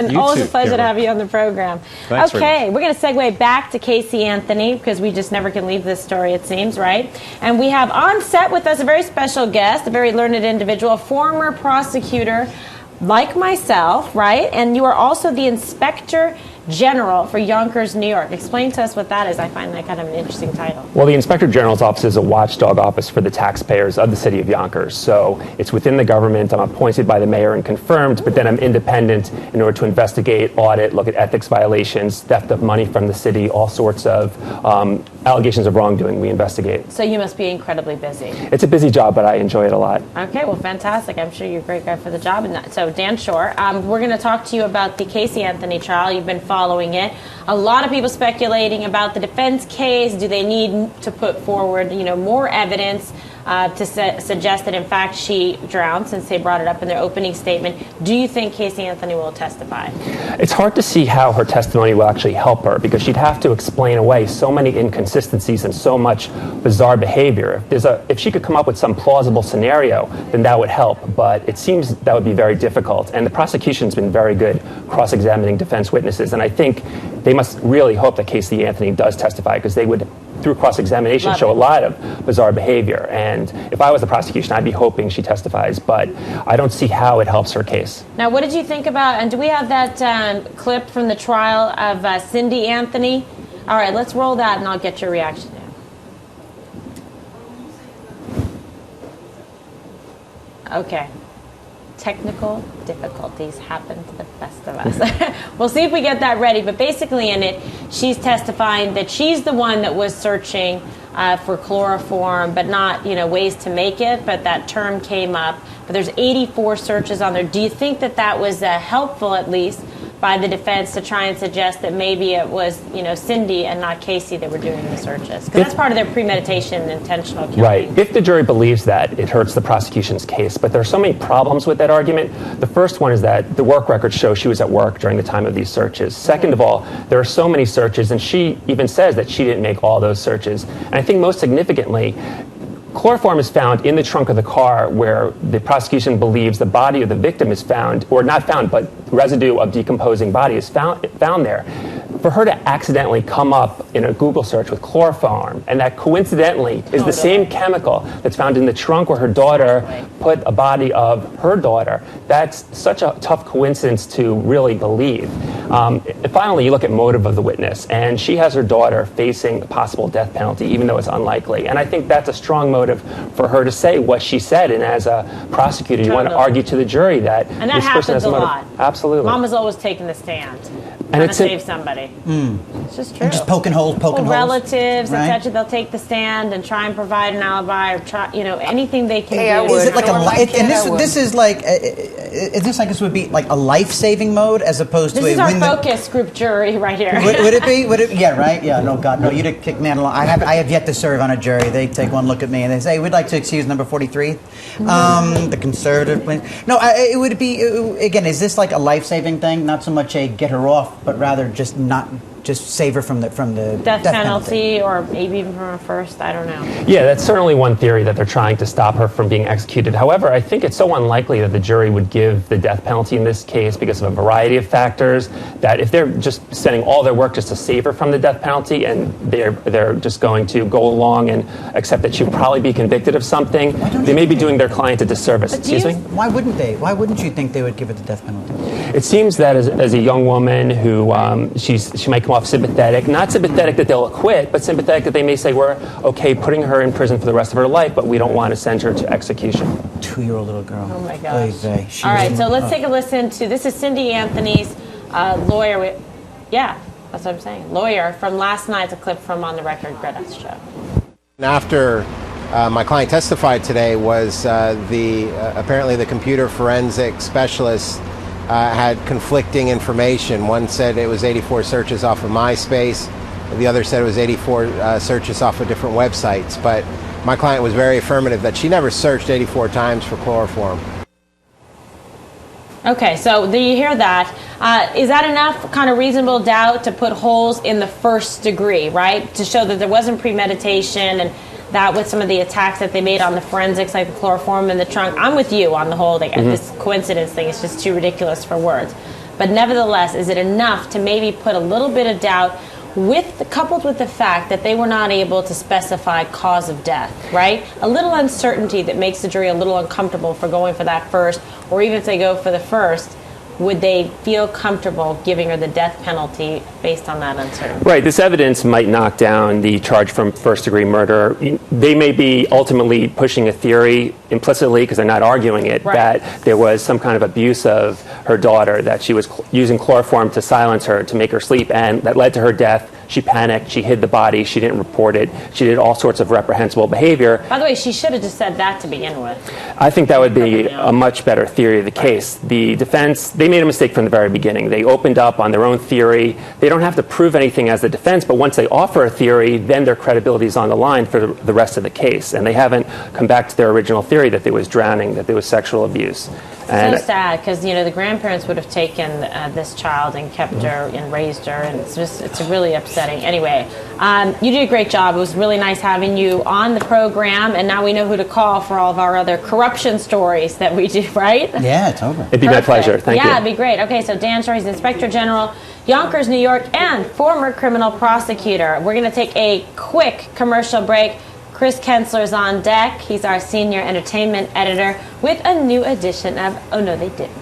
And always a pleasure to have you on the program. Thanks okay, we're going to segue back to Casey Anthony because we just never can leave this story, it seems, right? And we have on set with us a very special guest, a very learned individual, a former prosecutor like myself, right? And you are also the Inspector General for Yonkers, New York. Explain to us what that is. I find that kind of an interesting title. Well, the Inspector General's office is a watchdog office for the taxpayers of the city of Yonkers. So it's within the government. I'm appointed by the mayor and confirmed, but then I'm independent in order to investigate, audit, look at ethics violations, theft of money from the city, all sorts of allegations of wrongdoing we investigate. So you must be incredibly busy. It's a busy job, but I enjoy it a lot. Okay, well, fantastic. I'm sure you're a great guy for the job. And so, Dan Schorr, we're going to talk to you about the Casey Anthony trial. You've been following it. A lot of people speculating about the defense case. Do they need to put forward, more evidence to suggest that in fact she drowned, since they brought it up in their opening statement? Do you think Casey Anthony will testify? It's hard to see how her testimony will actually help her, because she'd have to explain away so many inconsistencies and so much bizarre behavior. If she could come up with some plausible scenario, then that would help, but it seems that would be very difficult. And the prosecution's been very good cross-examining defense witnesses, and I think they must really hope that Casey Anthony does testify, because they would, through cross-examination, show a lot of bizarre behavior. And if I was the prosecution, I'd be hoping she testifies, but I don't see how it helps her case. Now, what did you think about, and do we have that clip from the trial of Cindy Anthony? All right, let's roll that and I'll get your reaction now. Okay. Technical difficulties happen to the best of us. We'll see if we get that ready. But basically in it, she's testifying that she's the one that was searching for chloroform, but not, ways to make it. But that term came up. But there's 84 searches on there. Do you think that that was helpful, at least, by the defense to try and suggest that maybe it was, Cindy and not Casey that were doing the searches? Because that's part of their premeditation and intentional killing. Right. If the jury believes that, it hurts the prosecution's case. But there are so many problems with that argument. The first one is that the work records show she was at work during the time of these searches. Second of all, there are so many searches, and she even says that she didn't make all those searches. And I think most significantly, chloroform is found in the trunk of the car where the prosecution believes the body of the victim is found, or not found, but residue of decomposing body is found there. For her to accidentally come up in a Google search with chloroform, and that coincidentally is the same chemical that's found in the trunk where her daughter put a body of her daughter, that's such a tough coincidence to really believe. And finally, you look at motive of the witness, and she has her daughter facing a possible death penalty, even though it's unlikely. And I think that's a strong motive for her to say what she said. And as a prosecutor, you want to argue to the jury that this person has a motive. Lot. Absolutely. Mama's always taking the stand. And to save somebody. It's just true. And just poking holes. Relatives, right? etc. They'll take the stand and try and provide an alibi, or try, anything they can do. Is it like this is like this would be like a life-saving mode as opposed to a This is our focus group jury right here. Would it be? Would it? Yeah, right. Yeah. No, God, no. You'd have kicked me out along. I have yet to serve on a jury. They take one look at me and they say, "We'd like to excuse number 43, the conservative." No, it would be again. Is this like a life-saving thing? Not so much a get her off, but rather just save her from the death penalty, or maybe even from a first. I don't know. Yeah, that's certainly one theory, that they're trying to stop her from being executed. However, I think it's so unlikely that the jury would give the death penalty in this case because of a variety of factors, that if they're just spending all their work just to save her from the death penalty, and they're just going to go along and accept that she'll probably be convicted of something, they may be doing their client a disservice. Excuse me? Why wouldn't they? Why wouldn't you think they would give her the death penalty? It seems that as a young woman who she might come off sympathetic, not sympathetic that they'll acquit, but sympathetic that they may say, we're okay putting her in prison for the rest of her life, but we don't want to send her to execution. 2-year-old little girl. Oh my gosh. All right, so let's take a listen to, this is Cindy Anthony's lawyer. Yeah, that's what I'm saying. Lawyer from last night's, a clip from On the Record, Greta's show. After my client testified today was apparently the computer forensic specialist had conflicting information. One said it was 84 searches off of MySpace. The other said it was 84 searches off of different websites. But my client was very affirmative that she never searched 84 times for chloroform. Okay, so do you hear that? Is that enough kind of reasonable doubt to put holes in the first degree, right? To show that there wasn't premeditation, and that with some of the attacks that they made on the forensics, like the chloroform in the trunk. I'm with you on the whole thing. This coincidence thing is just too ridiculous for words. But nevertheless, is it enough to maybe put a little bit of doubt coupled with the fact that they were not able to specify cause of death, right? A little uncertainty that makes the jury a little uncomfortable for going for that first, or even if they go for the first, would they feel comfortable giving her the death penalty based on that uncertainty? Right. This evidence might knock down the charge from first-degree murder. They may be ultimately pushing a theory implicitly, because they're not arguing it, right, that there was some kind of abuse of her daughter, that she was using chloroform to silence her, to make her sleep, and that led to her death. She panicked. She hid the body. She didn't report it. She did all sorts of reprehensible behavior. By the way, she should have just said that to begin with. I think that would be a much better theory of the case. The defense, they made a mistake from the very beginning. They opened up on their own theory. They don't have to prove anything as the defense, but once they offer a theory, then their credibility is on the line for the rest of the case. And they haven't come back to their original theory that there was drowning, that there was sexual abuse. And so sad, because the grandparents would have taken this child and kept her and raised her, and it's really upsetting. Anyway, you did a great job. It was really nice having you on the program, and now we know who to call for all of our other corruption stories that we do, right? Yeah, totally. It'd be my pleasure. Thank you. Yeah, it'd be great. Okay, so Dan Schorr, he's Inspector General, Yonkers, New York, and former criminal prosecutor. We're going to take a quick commercial break. Chris Kensler's on deck. He's our senior entertainment editor with a new edition of Oh No They Didn't.